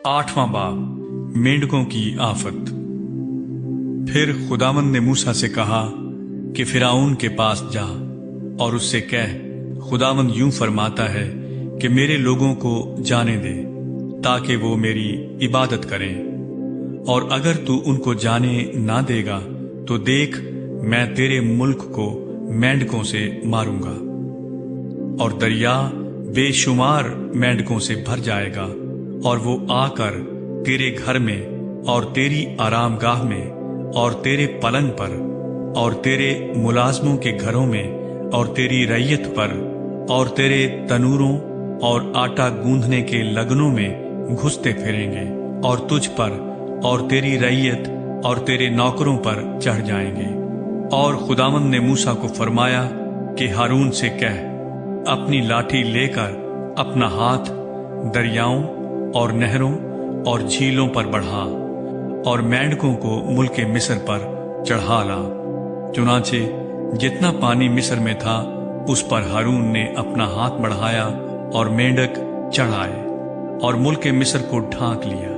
8वां बाब, मेंढकों की आफत। फिर खुदावंद ने मूसा से कहा कि फिरौन के पास जा और उससे कह, खुदावंद यूं फरमाता है कि मेरे लोगों को जाने दे ताकि वो मेरी इबादत करें, और अगर तू उनको जाने ना देगा तो देख, मैं तेरे मुल्क को मेंढकों से मारूंगा और दरिया बेशुमार मेंढकों से भर जाएगा, और वो आकर तेरे घर में और तेरी आरामगाह में और तेरे पलंग पर और तेरे मुलाजमों के घरों में और तेरी रैयत पर और तेरे तनूरों और आटा गूंधने के लगनों में घुसते फिरेंगे और तुझ पर और तेरी रैयत और तेरे नौकरों पर चढ़ जाएंगे। और खुदावंद ने मूसा को फरमाया कि हारून से कह, अपनी लाठी लेकर अपना हाथ दरियाओं और नहरों और झीलों पर बढ़ा और मेंढकों को मुल्के मिस्र पर चढ़ा ला। चुनाचे जितना पानी मिस्र में था उस पर हारून ने अपना हाथ बढ़ाया और मेंढक चढ़ाए और मुल्के मिस्र को ढांक लिया।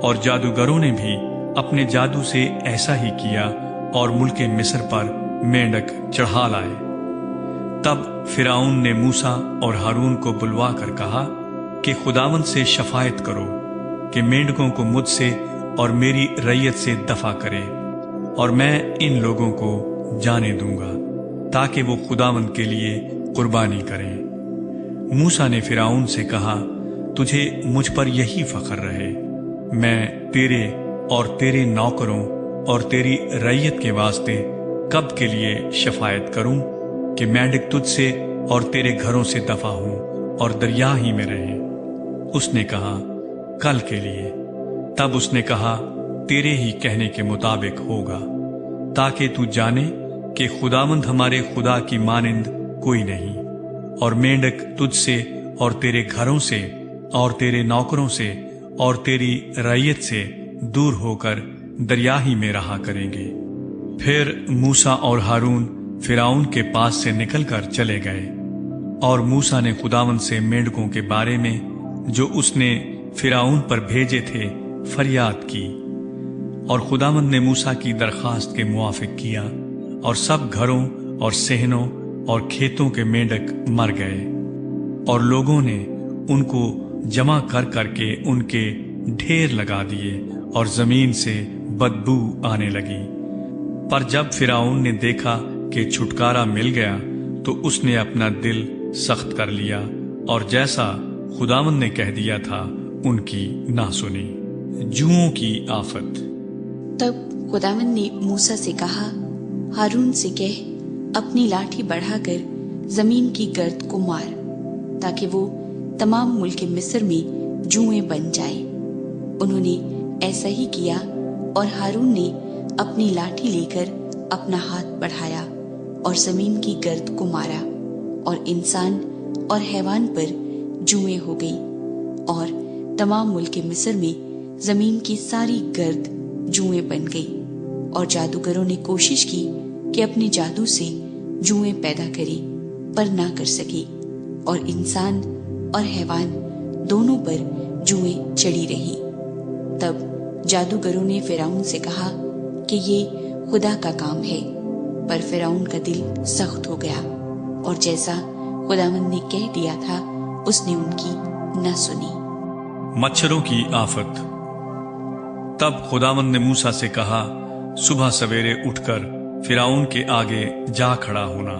और जादूगरों ने भी अपने जादू से ऐसा ही किया और मुल्के मिस्र पर मेंढक चढ़ा लाए। तब फिरौन ने मूसा और हारून को बुलवा कर कहा कि खुदावंद से शफायत करो कि मेंढकों को मुझसे और मेरी रैयत से दफा करे, और मैं इन लोगों को जाने दूंगा ताकि वो खुदावंद के लिए कुर्बानी करें। मूसा ने फिरौन से कहा, तुझे मुझ पर यही फख्र रहे, मैं तेरे और तेरे नौकरों और तेरी रैयत के वास्ते कब के लिए शफायत करूं कि मेंढक तुझसे और तेरे घरों से दफा हों और दरिया ही में रहें। उसने कहा, कल के लिए। तब उसने कहा, तेरे ही कहने के मुताबिक होगा, ताकि तू जाने कि खुदावंद हमारे खुदा की मानिंद कोई नहीं, और मेंढक तुझसे और तेरे घरों से और तेरे नौकरों से और तेरी रैयत से दूर होकर दरिया ही में रहा करेंगे। फिर मूसा और हारून फिरौन के पास से निकलकर चले गए, और मूसा ने खुदावंद से मेंढकों के बारे में जो उसने फिरौन पर भेजे थे फरियाद की। और खुदावंद ने मूसा की दरखास्त के मुआफिक किया, और सब घरों और सहनों और खेतों के मेंढक मर गए, और लोगों ने उनको जमा कर करके उनके ढेर लगा दिए, और जमीन से बदबू आने लगी। पर जब फिरौन ने देखा कि छुटकारा मिल गया तो उसने अपना दिल सख्त कर लिया, और जैसा खुदावंद ने कह दिया था उनकी ना सुनी। जूओं की आफत। तब खुदावंद ने मूसा से कहा, हारून से कह, अपनी लाठी बढ़ाकर जमीन की गर्द को मार, ताकि वो तमाम मुल्क मिस्र में जुएं बन जाए। उन्होंने ऐसा ही किया, और हारून ने अपनी लाठी लेकर अपना हाथ बढ़ाया और जमीन की गर्द को मारा, और इंसान और हैवान पर जुएं हो गई, और तमाम मुल्क मिस्र में जमीन की सारी गर्द जुएं बन गई। और जादूगरों ने कोशिश की कि अपने जादू से जुएं पैदा करे, पर ना कर सके, और इंसान और हैवान दोनों पर जुएं चढ़ी रही। तब जादूगरों ने फिरौन से कहा कि ये खुदा का काम है, पर फिरौन का दिल सख्त हो गया, और जैसा खुदावंद ने कह दिया था उसने उनकी न सुनी। मच्छरों की आफत। तब खुदावंद ने मूसा से कहा, सुबह सवेरे उठकर फिरौन के आगे जा खड़ा होना,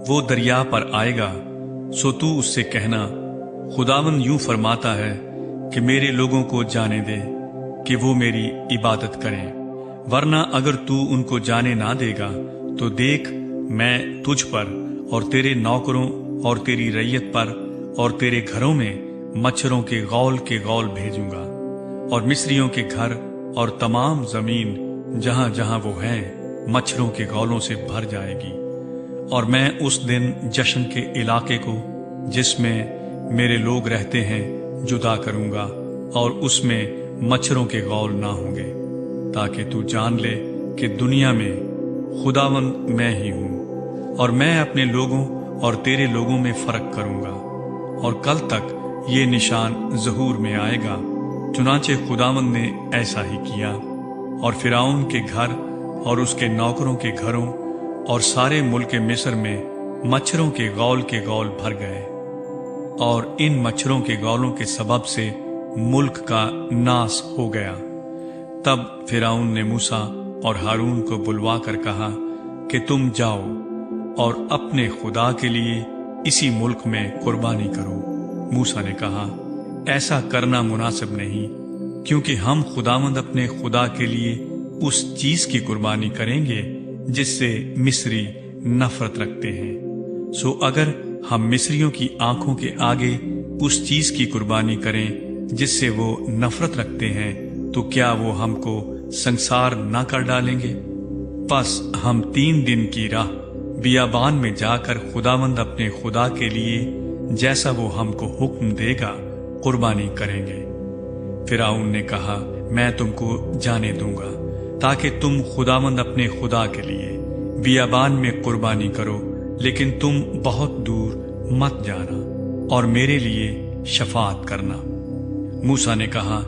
वो दरिया पर आएगा, सो तू उससे कहना, खुदावंद यूं फरमाता है कि मेरे लोगों को जाने दे कि वो मेरी इबादत करें, वरना अगर तू उनको जाने ना देगा तो देख, मैं तुझ पर और तेरे नौकरों और तेरी रैयत पर और तेरे घरों में मच्छरों के गौल भेजूंगा, और मिस्रियों के घर और तमाम जमीन जहां जहां वो हैं मच्छरों के गौलों से भर जाएगी। और मैं उस दिन जश्न के इलाके को जिसमें मेरे लोग रहते हैं जुदा करूंगा, और उसमें मच्छरों के गौल ना होंगे, ताकि तू जान ले कि दुनिया में खुदावंद मैं ही हूं, और मैं अपने लोगों और तेरे लोगों में फर्क करूंगा। और कल तक ये निशान ज़हूर में आएगा चुनाचे खुदावंद ने ऐसा ही किया, और फिरौन के घर और उसके नौकरों के घरों और सारे मुल्क मिस्र में मच्छरों के गौल भर गए, और इन मच्छरों के गौलों के सबब से मुल्क का नाश हो गया। तब फिरौन ने मूसा और हारून को बुलवा कर कहा कि तुम जाओ और अपने खुदा के लिए इसी मुल्क में कुर्बानी करो। मूसा ने कहा, ऐसा करना मुनासिब नहीं, क्योंकि हम खुदावंद अपने खुदा के लिए उस चीज की कुर्बानी करेंगे जिससे मिस्री नफरत रखते हैं। सो अगर हम मिस्रियों की आंखों के आगे उस चीज की कुर्बानी करें जिससे वो नफरत रखते हैं, तो क्या वो हमको संसार ना कर डालेंगे? बस हम 3 दिन की राह बियाबान में जाकर खुदावंद अपने खुदा के लिए जैसा वो हमको हुक्म देगा कुर्बानी करेंगे। फिरौन ने कहा, मैं तुमको जाने दूंगा ताकि तुम खुदावंद अपने खुदा के लिए बियाबान में कुर्बानी करो, लेकिन तुम बहुत दूर मत जाना और मेरे लिए शफात करना। मूसा ने कहा,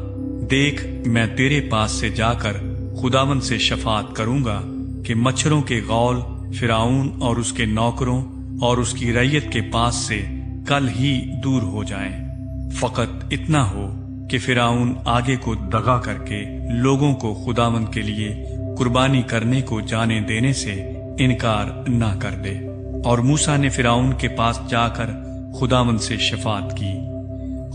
देख, मैं तेरे पास से जाकर खुदावंद से शफात करूंगा कि मच्छरों के गौल फिरौन और उसके नौकरों और उसकी रैयत के पास से कल ही दूर हो जाएं। फकत इतना हो कि फिरौन आगे को दगा करके लोगों को खुदावंद के लिए कुर्बानी करने को जाने देने से इनकार ना कर दे। और मूसा ने फिरौन के पास जाकर खुदावंद से शफात की।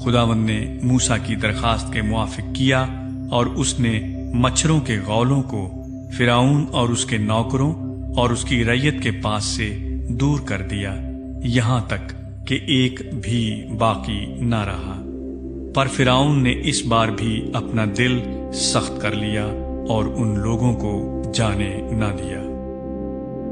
खुदावंद ने मूसा की दरखास्त के मुआफिक किया, और उसने मच्छरों के गौलों को फिरौन और उसके नौकरों और उसकी रैयत के पास से दूर कर दिया, यहां तक कि एक भी बाकी न रहा। पर फिरौन ने इस बार भी अपना दिल सख्त कर लिया और उन लोगों को जाने न दिया।